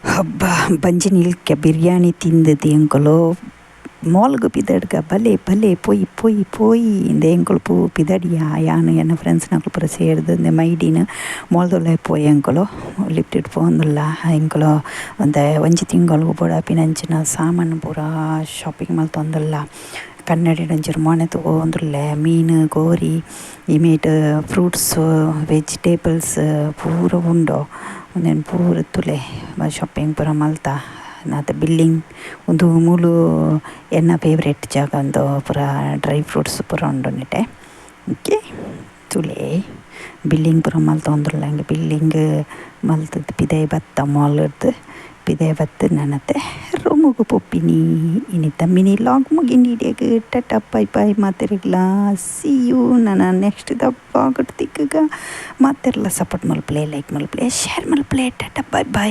ಹಬ್ಬ ಬಂಜಿನಿಲ್ಕೆ ಬಿರಿಯಾನಿ ತಿಂದದ್ದು ಎಂಕಲು ಮಾಲ್ಗೆ ಪಿದಡ್ಗ ಭಲೆ ಭಲೆ ಪೊಯ್ ಇಂದೆ ಎಂಕಲು ಪೂ ಪಿದಡಿಯ ಯಾನು ಎನ್ನ ಫ್ರೆಂಡ್ಸ್ ನಕಲು ಪೂರ ಸೇರಿದಂದೆ ಮೈಡಿನ ಮಾಲ್ದೊಲ್ಲೆ ಪೋಯ್ ಎಂಕಲು ಲಿಫ್ಟ್ ಪೋಂದುಲ್ಲ ಎಂಕಲು ಒಂಜಿ ತಿಂಗಳು ಪೂರ ಪಿನಂಚಿನ ಸಾಮಾನು ಪೂರ ಶಾಪಿಂಗ್ ಮಲ್ತೊಂದುಲ್ಲ ಕನ್ನಡಿ ಒಂಚೂರು ಮೊನೆ ತಗೊಂದುಲ್ಲೆ ಮೀನು ಗೋರಿ ಇಮೇಟ್ ಫ್ರೂಟ್ಸ್ ವೆಜಿಟೇಬಲ್ಸ್ ಪೂರ ಉಂಡು ಒಂದೇನು ಪೂರ ತುಲೆ ಶಾಪಿಂಗ್ ಪೂರ ಮಲ್ತ ನಾತ ಬಿಲ್ಲಿಂಗ್ ಒಂದು ಮೂಲು ಎನ್ನ ಫೇವ್ರೇಟ್ ಜಾಗ ಒಂದು ಪೂರ ಡ್ರೈ ಫ್ರೂಟ್ಸ್ ಪೂರ ಉಂಡು ನೆಟೆ ಓಕೆ ತುಲೆ ಬಿಲ್ಲಿಂಗ್ ಪೂರ ಮಲ್ತೊಂದುಲ್ಲ ಹಂಗೆ ಬಿಲ್ಲಿಂಗ್ ಮಲ್ತದ್ದು ಪಿದೆ ಬತ್ತ ಮಾಲ್ಡ್ದು ಪಿದೆ ಬತ್ತು ನನ್ನತ್ತೆ ರೂಮಿಗೆ ಪೊಪ್ಪಿನಿ ಇನ್ನಿತ್ತ ಮಿನಿ ಲಾಗ್ ಮುಗಿನಿಡಿಯಾಗ ಟಟ ಬೈ ಮಾತಿರಲ್ಲ ಸಿ ಯು ನಾನು ನೆಕ್ಸ್ಟ್ ದಪ್ಪ ತಿಕ್ಕಗ ಮಾತಿರಲ್ಲ ಸಪೋರ್ಟ್ ಮಲ್ಪ್ಲೆ ಲೈಕ್ ಮಲ್ಪ್ಲೆ ಶೇರ್ ಮಲ್ಪ್ಲೆ ಟಟ ಬೈ